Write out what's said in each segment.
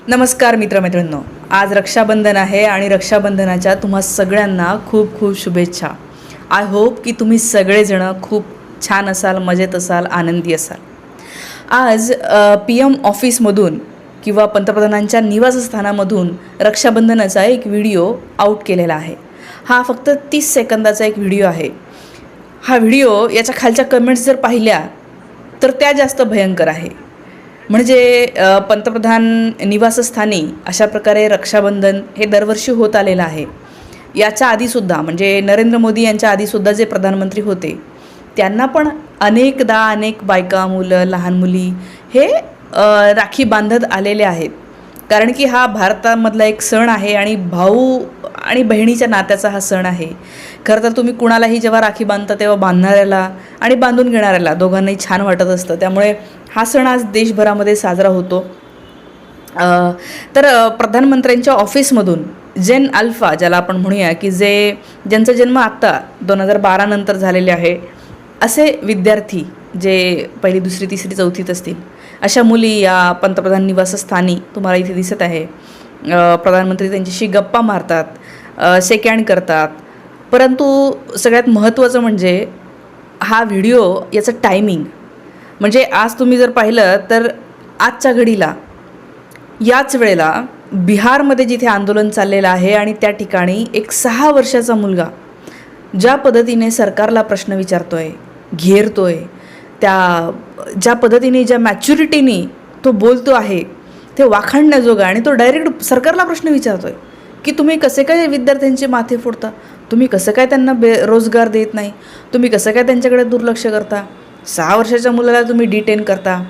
नमस्कार मित्रमैत्रिणींनो, आज रक्षाबंधन आहे आणि रक्षाबंधनाच्या तुम्हा सगळ्यांना खूप खूप शुभेच्छा. आय होप की तुम्ही सगळेजणं खूप छान असाल, मजेत असाल, आनंदी असाल. आज PM ऑफिसमधून किंवा पंतप्रधानांच्या निवासस्थानामधून रक्षाबंधनाचा एक व्हिडिओ आउट केलेला आहे. हा फक्त 30 सेकंदाचा एक व्हिडिओ आहे. हा व्हिडिओ याच्या खालच्या कमेंट्स जर पाहिल्या तर त्या जास्त भयंकर आहे. म्हणजे पंतप्रधान निवासस्थानी अशा प्रकारे रक्षाबंधन हे दरवर्षी होत आलेलं आहे. याच्या आधीसुद्धा म्हणजे नरेंद्र मोदी यांच्या आधीसुद्धा जे प्रधानमंत्री होते त्यांना पण अनेकदा अनेक बायका, मुलं, लहान मुली हे राखी बांधत आलेले आहेत. कारण की हा भारतामधला एक सण आहे आणि भाऊ आणि बहिणीच्या नात्याचा हा सण आहे. खरं तर तुम्ही कुणालाही जेव्हा राखी बांधता तेव्हा बांधणाऱ्याला आणि बांधून घेणाऱ्याला दोघांनाही छान वाटत असतं. त्यामुळे हा सण आज देशभरामध्ये साजरा होतो. तर प्रधानमंत्र्यांच्या ऑफिसमधून जेन अल्फा ज्याला आपण म्हणूया की ज्यांचा जन्म आत्ता 2012 नंतर झालेले आहे असे विद्यार्थी जे पहिली, दुसरी, तिसरी, चौथीत असतील अशा मुली या पंतप्रधान निवासस्थानी तुम्हाला इथे दिसत आहे. प्रधानमंत्री त्यांच्याशी गप्पा मारतात, शेक हँड करतात. परंतु सगळ्यात महत्त्वाचं म्हणजे हा व्हिडिओ याचं टायमिंग. म्हणजे आज तुम्ही जर पाहिलं तर आजच्या घडीला याच वेळेला बिहारमध्ये जिथे आंदोलन चाललेलं आहे आणि त्या ठिकाणी एक 6 वर्षाचा मुलगा ज्या पद्धतीने सरकारला प्रश्न विचारतोय, घेरतोय, ज्या पद्धतीने, ज्या मॅच्युरिटीने तो बोलतो आहे ते वाखाणण्याजोगं. आणि तो डायरेक्ट सरकारला प्रश्न विचारतोय की तुम्ही कसे काय विद्यार्थ्यांचे माथे फोडता, तुम्ही कसं काय त्यांना रोजगार देत नाही, तुम्ही कसं काय त्यांच्याकडे दुर्लक्ष करता, 6 वर्षाच्या मुलाला तुम्ही डिटेन करता,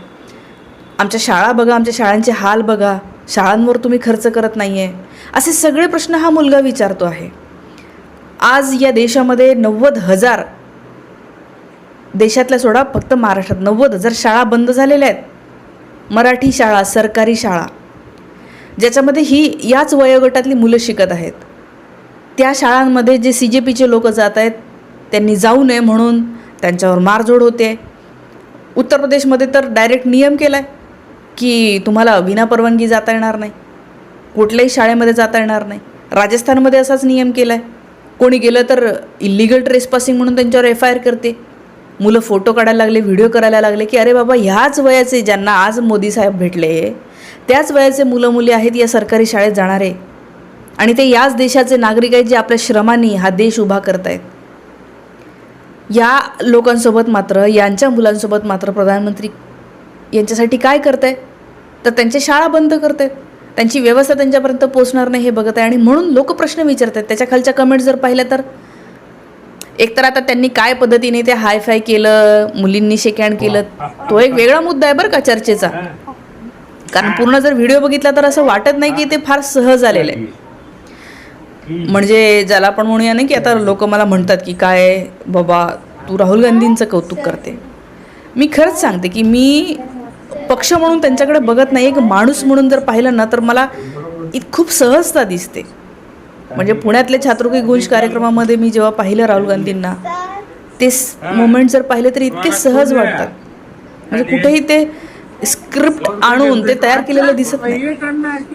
आमच्या शाळा बघा, आमच्या शाळांचे हाल बघा, शाळांवर तुम्ही खर्च करत नाही आहे, असे सगळे प्रश्न हा मुलगा विचारतो आहे. आज या देशामध्ये 90,000 देशातल्या सोडा फक्त महाराष्ट्रात 90,000 शाळा बंद झालेल्या आहेत. मराठी शाळा, सरकारी शाळा ज्याच्यामध्ये याच वयोगटातली मुलं शिकत आहेत. त्या शाळांमध्ये जे CJPचे लोक जात आहेत त्यांनी जाऊ नये म्हणून त्यांच्यावर मारझोड होते. उत्तर प्रदेशमध्ये तर डायरेक्ट नियम केला आहे की तुम्हाला विनापरवानगी जाता येणार नाही, कुठल्याही शाळेमध्ये जाता येणार नाही. राजस्थानमध्ये असाच नियम केला आहे. कोणी गेलं तर इलिगल ट्रेसपासिंग म्हणून त्यांच्यावर FIR करते. मुलं फोटो काढायला लागले, व्हिडिओ करायला लागले की अरे बाबा ह्याच वयाचे ज्यांना आज मोदी साहेब भेटले त्याच वयाचे मुलं मुली आहेत या सरकारी शाळेत जाणारे आणि ते याच देशाचे नागरिक आहेत जे आपल्या श्रमांनी हा देश उभा करत आहेत. या लोकांसोबत मात्र, यांच्या मुलांसोबत मात्र प्रधानमंत्री यांच्यासाठी काय करत आहे तर त्यांच्या शाळा बंद करत आहेत, त्यांची व्यवस्था त्यांच्यापर्यंत पोचणार नाही हे बघत आहे. आणि म्हणून लोक प्रश्न विचारत आहेत. त्याच्या खालच्या कमेंट जर पाहिल्या तर एकतर आता त्यांनी काय पद्धतीने ते हायफाय केलं, मुलींनी शेक हँड केलं, तो एक वेगळा मुद्दा आहे बरं का चर्चेचा. कारण पूर्ण जर व्हिडिओ बघितला तर असं वाटत नाही की ते फार सहज आलेलं आहे. म्हणजे ज्याला आपण म्हणूया ना की आता लोक मला म्हणतात की काय बाबा तू राहुल गांधींचं कौतुक करते. मी खरंच सांगते की मी पक्ष म्हणून त्यांच्याकडे बघत नाही, एक माणूस म्हणून जर पाहिलं ना तर मला खूप सहजता दिसते. म्हणजे पुण्यातले छात्रकी गुंज कार्यक्रमामध्ये मी जेव्हा पाहिलं राहुल गांधींना ते मोमेंट जर पाहिले तर इतके सहज वाटतात. म्हणजे कुठेही ते स्क्रिप्ट आणून ते तयार केलेलं दिसत नाही.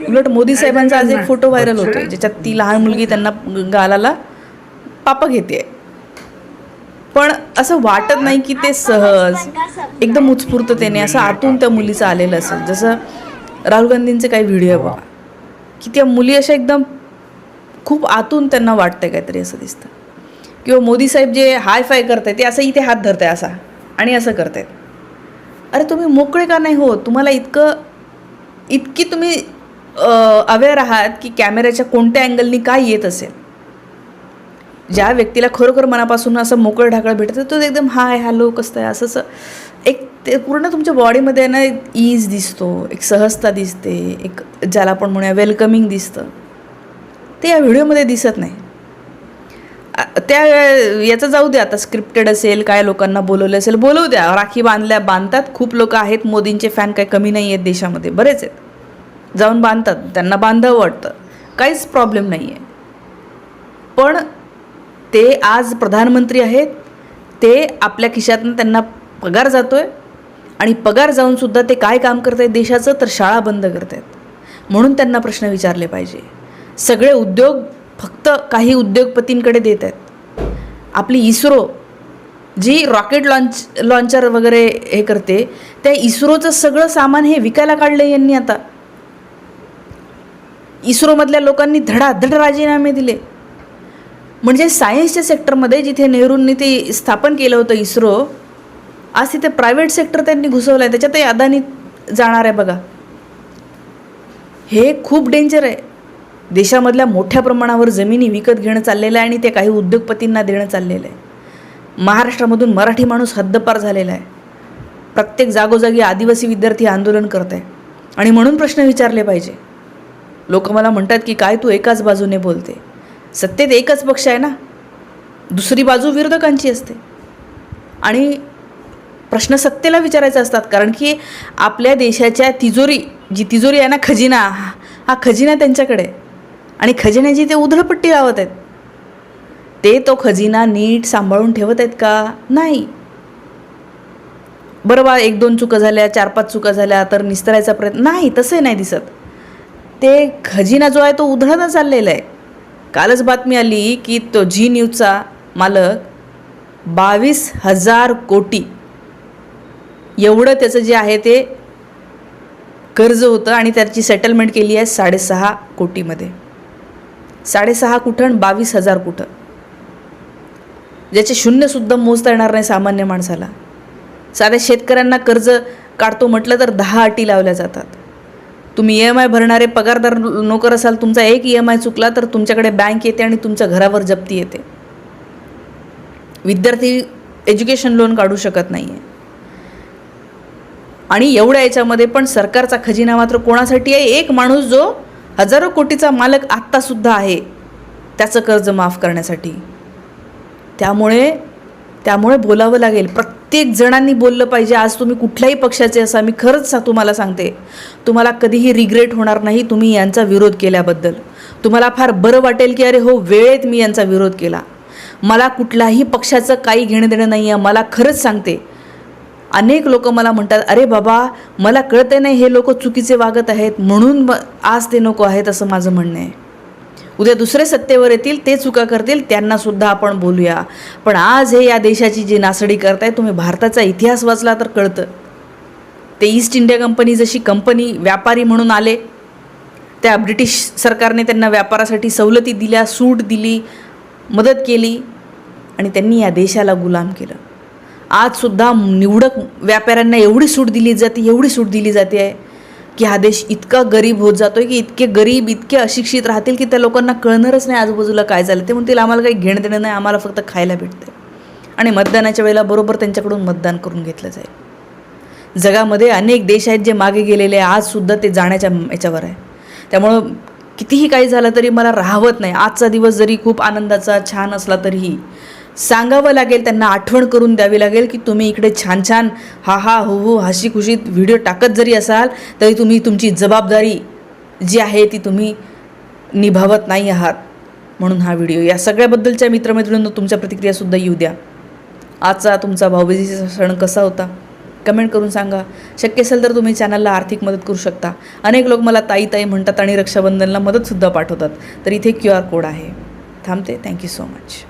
उलट मोदी साहेबांचा आज एक फोटो व्हायरल होतोय ज्याच्यात ती लहान मुलगी त्यांना गालाला पापा घेते. पण असं वाटत नाही की ते सहज एकदम उत्स्फूर्ततेने असं आतून त्या मुलीचं आलेलं असेल. जसं राहुल गांधींचे काही व्हिडिओ बघा की त्या मुली अशा एकदम खूप आतून त्यांना वाटतंय काहीतरी असं दिसतं. किंवा मोदी साहेब जे हाय फाय करताय ते असं इथे हात धरताय असा आणि असं करतायत. अरे तुम्ही मोकळे का नाही होत? तुम्हाला इतकी तुम्ही अवेअर आहात की कॅमेऱ्याच्या कोणत्या अँगलनी काय येत असेल. ज्या व्यक्तीला खरोखर मनापासून असं मोकळं ढाकळं भेटतं तो एकदम हाय हॅलो कसं आहे असं एक ते पूर्ण तुमच्या बॉडीमध्ये ना ईज दिसतो, एक सहजता दिसते, एक ज्याला आपण म्हणूया वेलकमिंग दिसतं. ते या व्हिडिओमध्ये दिसत नाही. त्या याचं जाऊ द्या, आता स्क्रिप्टेड असेल, काय लोकांना बोलवलं असेल बोलवू द्या. राखी बांधतात, खूप लोक आहेत मोदींचे फॅन, काही कमी नाही आहेत देशामध्ये, बरेच आहेत, जाऊन बांधतात, त्यांना बांधावं वाटतं, काहीच प्रॉब्लेम नाही आहे. पण ते आज प्रधानमंत्री आहेत, ते आपल्या खिशातून त्यांना पगार जातोय आणि पगार जाऊनसुद्धा ते काय काम करत आहेत देशाचं तर शाळा बंद करत आहेत. म्हणून त्यांना प्रश्न विचारले पाहिजे. सगळे उद्योग फक्त काही उद्योगपतींकडे देत आहेत. आपली इस्रो जी रॉकेट लॉन्चर वगैरे हे करते, त्या इस्रोचं सगळं सामान हे विकायला काढलं यांनी. आता इस्रोमधल्या लोकांनी धडाधड राजीनामे दिले. म्हणजे सायन्सच्या सेक्टरमध्ये जिथे नेहरूंनी ते स्थापन केलं होतं इस्रो, आज तिथे प्रायव्हेट सेक्टर त्यांनी घुसवलं आहे. त्याच्यातही अदानी जाणार आहे बघा. हे खूप डेंजर आहे. देशामधल्या मोठ्या प्रमाणावर जमिनी विकत घेणं चाललेलं आहे आणि ते काही उद्योगपतींना देणं चाललेलं आहे. महाराष्ट्रामधून मराठी माणूस हद्दपार झालेला आहे. प्रत्येक जागोजागी आदिवासी विद्यार्थी आंदोलन करत आहे आणि म्हणून प्रश्न विचारले पाहिजे. लोक मला म्हणतात की काय तू एकाच बाजूने बोलते. सत्तेत एकच पक्ष आहे ना, दुसरी बाजू विरोधकांची असते आणि प्रश्न सत्तेला विचारायचे असतात. कारण की आपल्या देशाच्या जी तिजोरी आहे ना, खजिना, हा खजिना त्यांच्याकडे आहे आणि खजिन्याची ते उधळपट्टी लावत आहेत. ते तो खजिना नीट सांभाळून ठेवत आहेत का? नाही. बरोबर 1-2 चुका झाल्या, 4-5 चुका झाल्या तर निस्तरायचा प्रयत्न नाही, तसंही नाही दिसत. ते खजिना जो आहे तो उधळत चाललेला आहे. कालच बातमी आली की तो झी न्यूजचा मालक 22,000 कोटी एवढं त्याचं जे आहे ते कर्ज होतं आणि त्याची सेटलमेंट केली आहे 6.5 कोटीमध्ये. 6.5 कुठं आणि 22,000 कुठं, ज्याचे शून्यसुद्धा मोजता येणार नाही सामान्य माणसाला. साध्या शेतकऱ्यांना कर्ज काढतो म्हटलं तर 10 अटी लावल्या जातात. तुम्ही EMI भरणारे पगारदार नोकर असाल, तुमचा एक EMI चुकला तर तुमच्याकडे बँक येते आणि तुमच्या घरावर जप्ती येते. विद्यार्थी एज्युकेशन लोन काढू शकत नाही आहे. आणि एवढ्या याच्यामध्ये पण सरकारचा खजिना मात्र कोणासाठी आहे? एक माणूस जो हजारो कोटीचा मालक आत्तासुद्धा आहे, त्याचं कर्ज माफ करण्यासाठी. त्यामुळे बोलावं लागेल. प्रत्येक जणांनी बोललं पाहिजे. आज तुम्ही कुठल्याही पक्षाचे असा, मी खरंच तुम्हाला सांगते, तुम्हाला कधीही रिग्रेट होणार नाही तुम्ही यांचा विरोध केल्याबद्दल. तुम्हाला फार बरं वाटेल की अरे हो, वेळेत मी यांचा विरोध केला. मला कुठल्याही पक्षाचं काही घेणं देणं नाही आहे. मला खरंच सांगते, अनेक लोक मला म्हणतात अरे बाबा मला कळते नाही हे लोक चुकीचे वागत आहेत म्हणून आज ते नको आहेत, असं माझं म्हणणं आहे. उद्या दुसरे सत्तेवर येतील, ते चुका करतील, त्यांनासुद्धा आपण बोलूया. पण आज हे या देशाची जी नासडी करताय, तुम्ही भारताचा इतिहास वाचला तर कळतं. ते ईस्ट इंडिया कंपनी जशी कंपनी व्यापारी म्हणून आले, त्या ब्रिटिश सरकारने त्यांना व्यापारासाठी सवलती दिल्या, सूट दिली, मदत केली आणि त्यांनी या देशाला गुलाम केलं. आजसुद्धा निवडक व्यापाऱ्यांना एवढी सूट दिली जाते आहे की हा देश इतका गरीब होत जातो आहे की इतके गरीब, इतके अशिक्षित राहतील की त्या लोकांना कळणारच नाही आजूबाजूला काय झालं. ते म्हणतील आम्हाला काही घेणं देणं नाही, आम्हाला फक्त खायला भेटतं. आणि मतदानाच्या वेळेला बरोबर त्यांच्याकडून मतदान करून घेतलं जाईल. जगामध्ये अनेक देश आहेत जे मागे गेलेले आहे, आजसुद्धा ते जाण्याच्या याच्यावर आहे. त्यामुळं कितीही काही झालं तरी मला राहवत नाही. आजचा दिवस जरी खूप आनंदाचा छान असला तरीही सांगावं लागेल, त्यांना आठवण करून द्यावी लागेल की तुम्ही इकडे छान छान हा हो हसी खुशीत व्हिडिओ टाकत जरी असाल तरी तुम्ही तुमची जबाबदारी जी आहे ती तुम्ही निभावत नाही आहात. म्हणून हा व्हिडिओ. या सगळ्याबद्दलच्या मित्रमैत्रिणींना तुमच्या प्रतिक्रियासुद्धा येऊ द्या. आजचा तुमचा भाऊबीजेचा सण कसा होता कमेंट करून सांगा. शक्य असेल तर तुम्ही चॅनलला आर्थिक मदत करू शकता. अनेक लोक मला ताई म्हणतात आणि रक्षाबंधनला मदतसुद्धा पाठवतात, तर इथे QR कोड आहे. थांबते. Thank you so much.